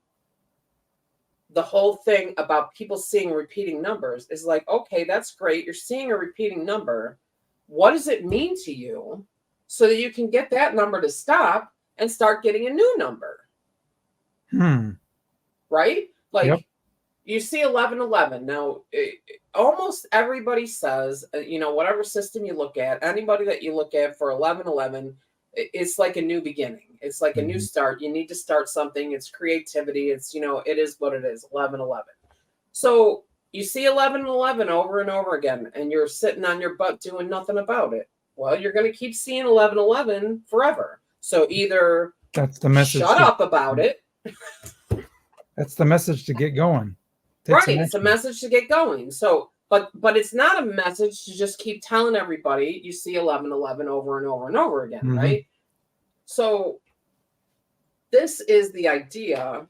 the whole thing about people seeing repeating numbers is like, okay, that's great. You're seeing a repeating number. What does it mean to you so that you can get that number to stop and start getting a new number? Right? Like, you see 11:11. Now, almost everybody says, whatever system you look at, anybody that you look at for 11:11, it's like a new beginning. It's like a new start. You need to start something. It's creativity. It's, it is what it is, 11:11. So you see 11:11 over and over again, and you're sitting on your butt doing nothing about it. Well, you're going to keep seeing 11:11 forever. So either that's the message. Shut up about it. That's the message to get going. Right, it's a message to get going. So, but it's not a message to just keep telling everybody you see 11:11 over and over and over again, right? So, this is the idea.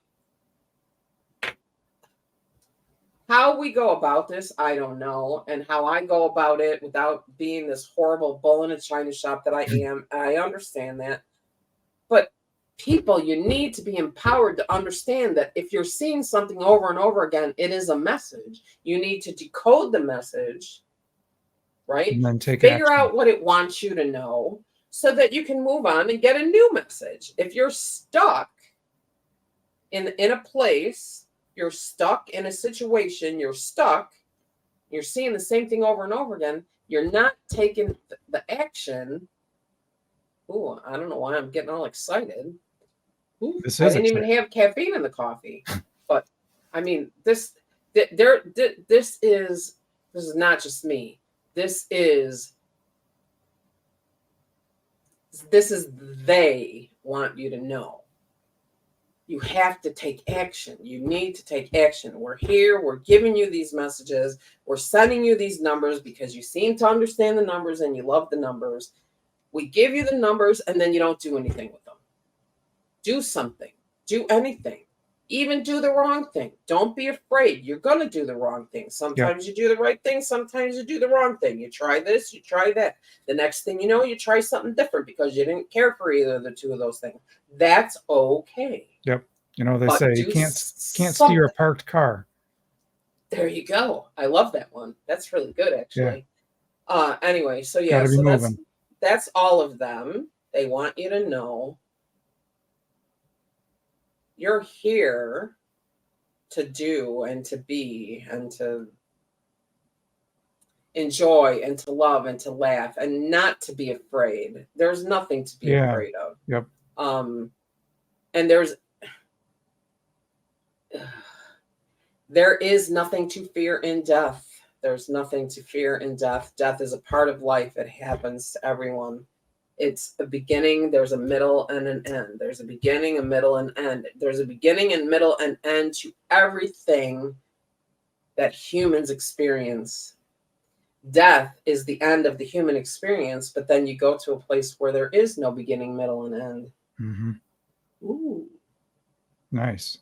How we go about this, I don't know, and how I go about it without being this horrible bull in a china shop that I am. I understand that, but people, you need to be empowered to understand that if you're seeing something over and over again, it is a message. You need to decode the message, right? And then figure out what it wants you to know so that you can move on and get a new message. If you're stuck in a place, you're stuck in a situation, you're seeing the same thing over and over again, you're not taking the action. Ooh, I don't know why I'm getting all excited. I didn't even have caffeine in the coffee, but I mean, this is not just me. This is they want you to know. You have to take action. You need to take action. We're here. We're giving you these messages. We're sending you these numbers because you seem to understand the numbers and you love the numbers. We give you the numbers and then you don't do anything with them. Do something. Do anything. Even do the wrong thing. Don't be afraid. You're going to do the wrong thing. Sometimes you do the right thing. Sometimes you do the wrong thing. You try this. You try that. The next thing you know, you try something different because you didn't care for either of the two of those things. That's okay. Yep. They say you can't steer a parked car. There you go. I love that one. That's really good, actually. Yeah. Anyway, so that's all of them. They want you to know you're here to do and to be and to enjoy and to love and to laugh and not to be afraid. There's nothing to be afraid of. Yep. And there is nothing to fear in death. There's nothing to fear in death. Death is a part of life. It happens to everyone. It's a beginning, there's a middle and an end. There's a beginning, a middle, and end. There's a beginning and middle and end to everything that humans experience. Death is the end of the human experience, but then you go to a place where there is no beginning, middle, and end. Mm-hmm. Ooh, Nice.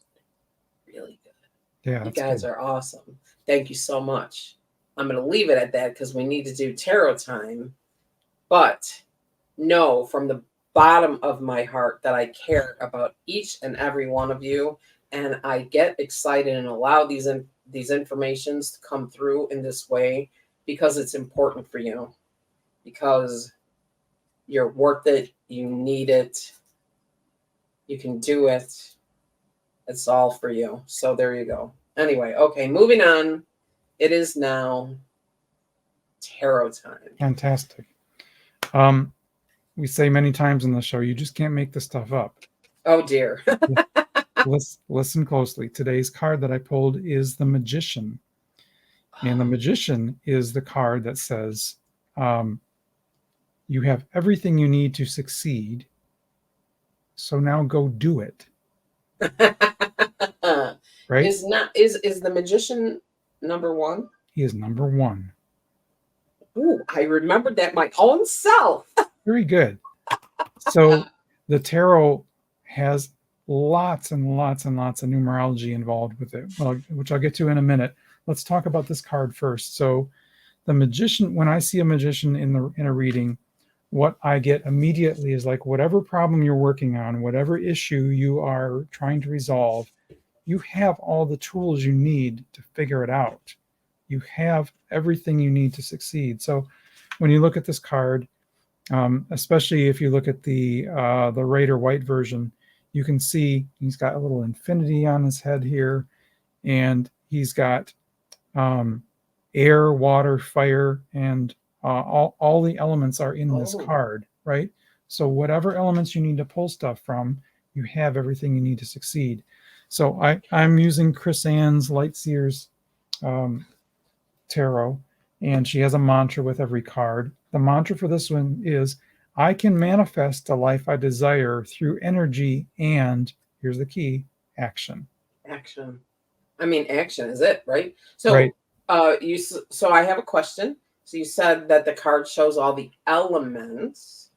really good. Yeah, You guys are awesome. Thank you so much. I'm going to leave it at that because we need to do tarot time. But know from the bottom of my heart that I care about each and every one of you, and I get excited and allow these informations to come through in this way because it's important for you, because you're worth it, you need it, you can do it. It's all for you. So there you go. Anyway, okay, moving on. It is now tarot time. Fantastic. We say many times in the show, you just can't make this stuff up. Oh dear. Listen closely. Today's card that I pulled is the Magician. And the Magician is the card that says, you have everything you need to succeed. So now go do it. Right? Is the Magician number one? He is number one. Ooh, I remembered that my own self. Very good. So the tarot has lots and lots and lots of numerology involved with it, which I'll get to in a minute. Let's talk about this card first. So the Magician, when I see a magician in a reading, what I get immediately is like whatever problem you're working on, whatever issue you are trying to resolve, you have all the tools you need to figure it out. You have everything you need to succeed. So when you look at this card, especially if you look at the Raider White version, you can see he's got a little infinity on his head here, and he's got air, water, fire, and all the elements are in this card, right? So whatever elements you need to pull stuff from, you have everything you need to succeed. So I'm using Chris Ann's Lightseer's tarot, and she has a mantra with every card. The mantra for this one is, I can manifest the life I desire through energy and, here's the key, action. Action. I mean, action is it, right? So, right. So I have a question. So you said that the card shows all the elements.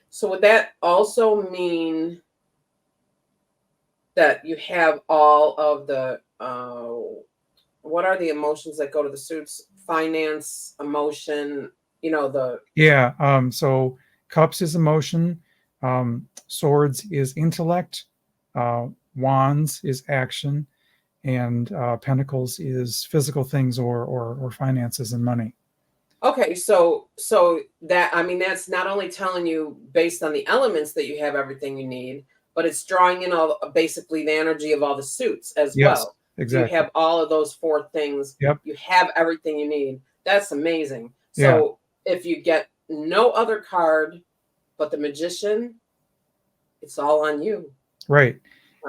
So would that also mean that you have all of the, what are the emotions that go to the suits? Finance, emotion, Yeah. So cups is emotion. Swords is intellect. Wands is action. And pentacles is physical things or finances and money. Okay, so that, I mean, that's not only telling you based on the elements that you have everything you need, but it's drawing in basically the energy of all the suits as well. Exactly. You have all of those four things. Yep. You have everything you need. That's amazing. So if you get no other card but the Magician, it's all on you. Right.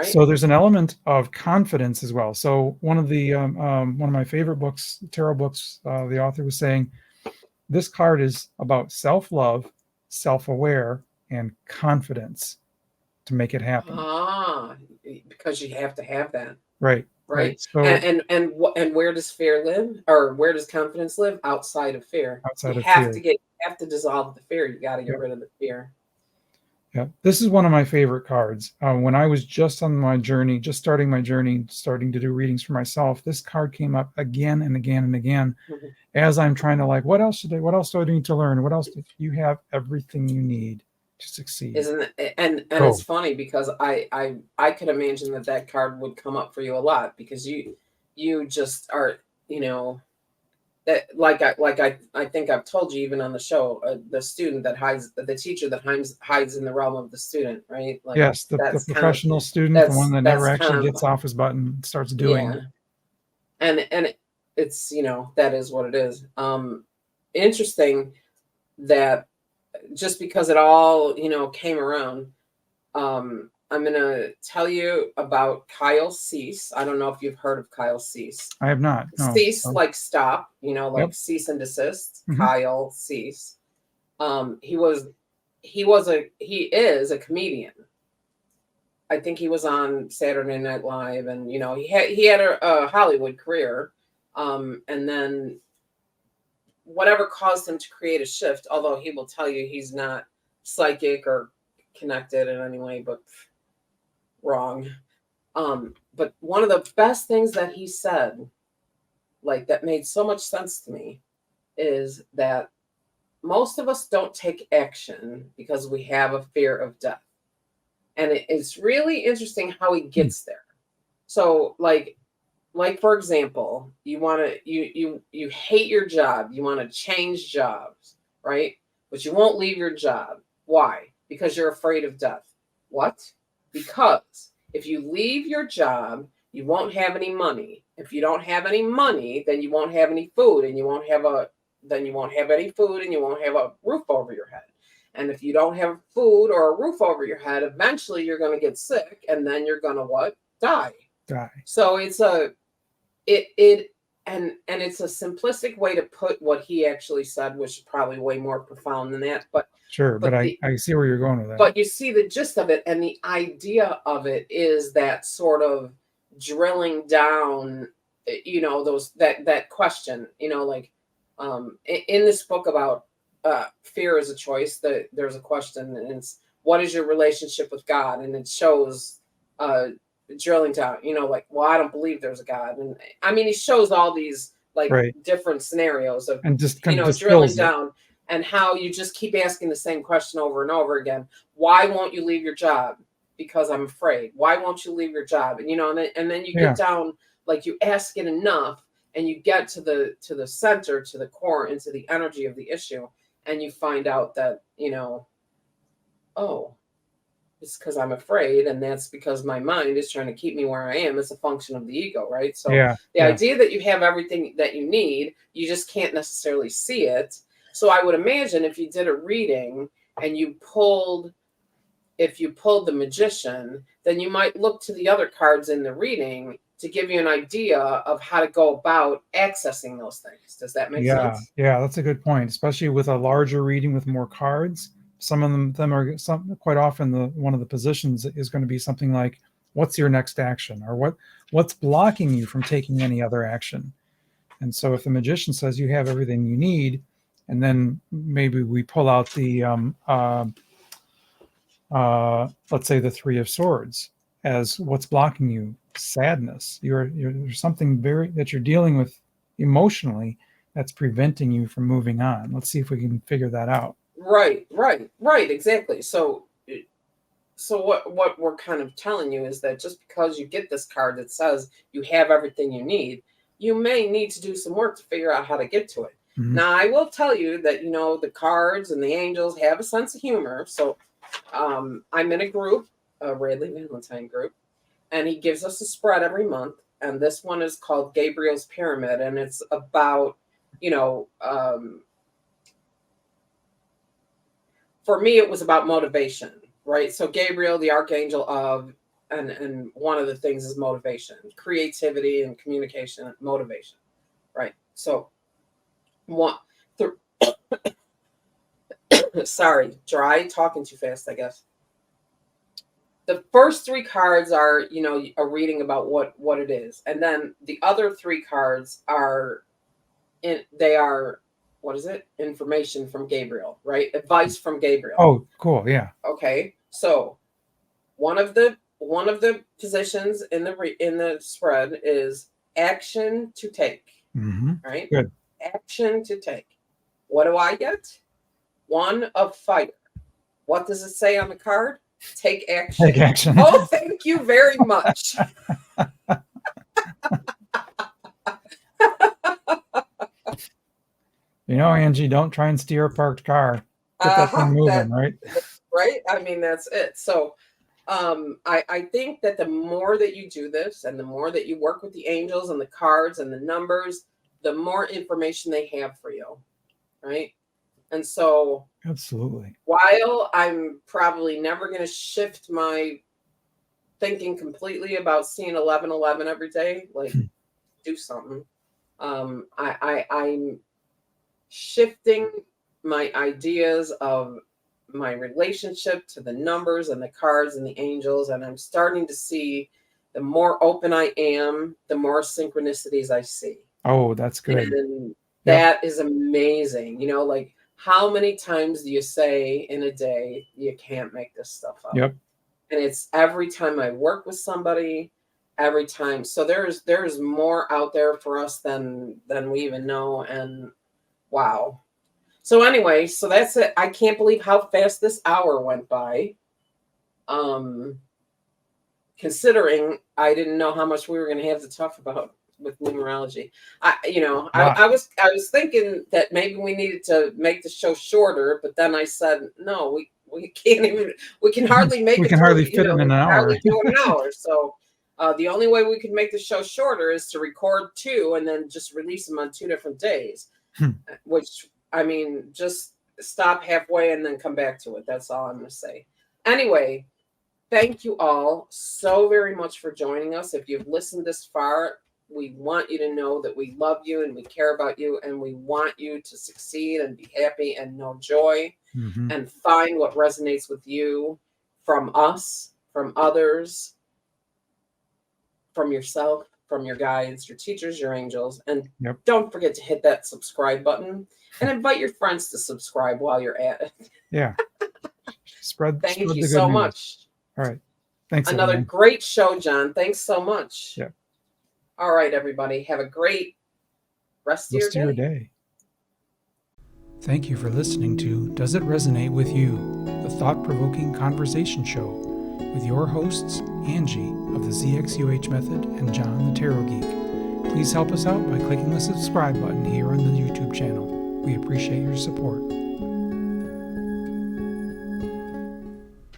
So there's an element of confidence as well. So one of my favorite books, tarot books, the author was saying, this card is about self-love, self-aware, and confidence to make it happen. Because you have to have that. Right. So, and where does fear live, or where does confidence live? Outside of fear. You have to dissolve the fear. You got to get rid of the fear. Yeah, this is one of my favorite cards. When I was just on my journey, just starting my journey, starting to do readings for myself, this card came up again and again and again as I'm trying to what else do I need to learn? What else? You have everything you need to succeed. Isn't it? And it's funny because I could imagine that card would come up for you a lot because you just are, that I think I've told you even on the show, the student that hides, the teacher that hides in the realm of the student, right? Yes, the professional student, the one that never actually gets off his butt and starts doing it. And it's that is what it is. Interesting that just because it all came around, I'm going to tell you about Kyle Cease. I don't know if you've heard of Kyle Cease. I have not. No. Cease, like stop, cease and desist. Kyle Cease. He was he is a comedian. I think he was on Saturday Night Live, and he had a Hollywood career, and then whatever caused him to create a shift. Although he will tell you he's not psychic or connected in any way, but wrong. But one of the best things that he said, like that made so much sense to me, is that most of us don't take action because we have a fear of death. And it's really interesting how he gets there. So like for example, you hate your job, you want to change jobs, right? But you won't leave your job. Why? Because you're afraid of death. What? Because if you leave your job, you won't have any money. If you don't have any money, then you won't have any food, and you won't have any food, and you won't have a roof over your head. And if you don't have food or a roof over your head, eventually you're going to get sick, and then you're going to what? Die. So it's it's a simplistic way to put what he actually said, which is probably way more profound than that. But sure, but I see where you're going with that. But you see the gist of it, and the idea of it is that sort of drilling down, that question, like in this book about fear is a choice, there's a question, and it's, what is your relationship with God? And it shows drilling down, like, well, I don't believe there's a God. And I mean, he shows all these like different scenarios of, and just kind of drilling down, and how you just keep asking the same question over and over again. Why won't you leave your job? Because I'm afraid. Why won't you leave your job? And and then you get down, like you ask it enough, and you get to the center, to the core, into the energy of the issue, and you find out that oh, it's because I'm afraid, and that's because my mind is trying to keep me where I am. It's a function of the ego, right? So the idea that you have everything that you need, you just can't necessarily see it. So I would imagine if you did a reading and if you pulled the Magician, then you might look to the other cards in the reading to give you an idea of how to go about accessing those things. Does that make sense? Yeah, that's a good point, especially with a larger reading with more cards. Some of them are quite often one of the positions is going to be something like, what's your next action, or what's blocking you from taking any other action? And so if the Magician says you have everything you need, and then maybe we pull out the let's say the Three of Swords as what's blocking you, sadness. There's something that you're dealing with emotionally that's preventing you from moving on. Let's see if we can figure that out. Right, exactly. So what we're kind of telling you is that just because you get this card that says you have everything you need, you may need to do some work to figure out how to get to it. Mm-hmm. Now, I will tell you that, the cards and the angels have a sense of humor. So I'm in a group, a Radley Valentine group, and he gives us a spread every month. And this one is called Gabriel's Pyramid. And it's about, for me, it was about motivation, right? So Gabriel, the archangel of, and one of the things is motivation, creativity and communication, motivation, right? So sorry, talking too fast, I guess. The first three cards are, a reading about what it is. And then the other three cards are, what is it? Information from Gabriel, right? Advice from Gabriel. Oh, cool. Yeah. Okay. So one of the positions in the spread is action to take. Mm-hmm. Right? Good. Action to take. What do I get? One of fire. What does it say on the card? Take action. Take action. Oh, thank you very much. Angie, don't try and steer a parked car. Get that thing moving, right? Right? I mean, that's it. So I think that the more that you do this, and the more that you work with the angels and the cards and the numbers, the more information they have for you, right? And so absolutely, while I'm probably never going to shift my thinking completely about seeing 1111 every day, like do something, I'm shifting my ideas of my relationship to the numbers and the cards and the angels, and I'm starting to see the more open I am, the more synchronicities I see. Oh, that's good. And Yep. that is amazing. You know, like how many times do you say in a day, you can't make this stuff up? Yep. And it's every time I work with somebody, every time. So there's more out there for us than we even know. And wow. So anyway, so that's it. I can't believe how fast this hour went by. Considering I didn't know how much we were going to have to talk about with numerology. I was thinking that maybe we needed to make the show shorter, but then I said, no, we can't even, we can hardly make We it can through, hardly fit it in an hour. hardly do an hour. So the only way we can make the show shorter is to record 2 and then just release them on 2 different days, which, I mean, just stop halfway and then come back to it. That's all I'm going to say. Anyway, thank you all so very much for joining us. If you've listened this far, we want you to know that we love you and we care about you, and we want you to succeed and be happy and know joy and find what resonates with you from us, from others, from yourself, from your guides, your teachers, your angels. And don't forget to hit that subscribe button and invite your friends to subscribe while you're at it. Yeah. Thank you the good so news. much. All right. Thanks. Another everyone. great show, John. Thanks so much. Yeah. All right, everybody. Have a great rest of your day. Thank you for listening to Does It Resonate With You? The thought-provoking conversation show with your hosts, Angie of the ZXUH Method and John the Tarot Geek. Please help us out by clicking the subscribe button here on the YouTube channel. We appreciate your support.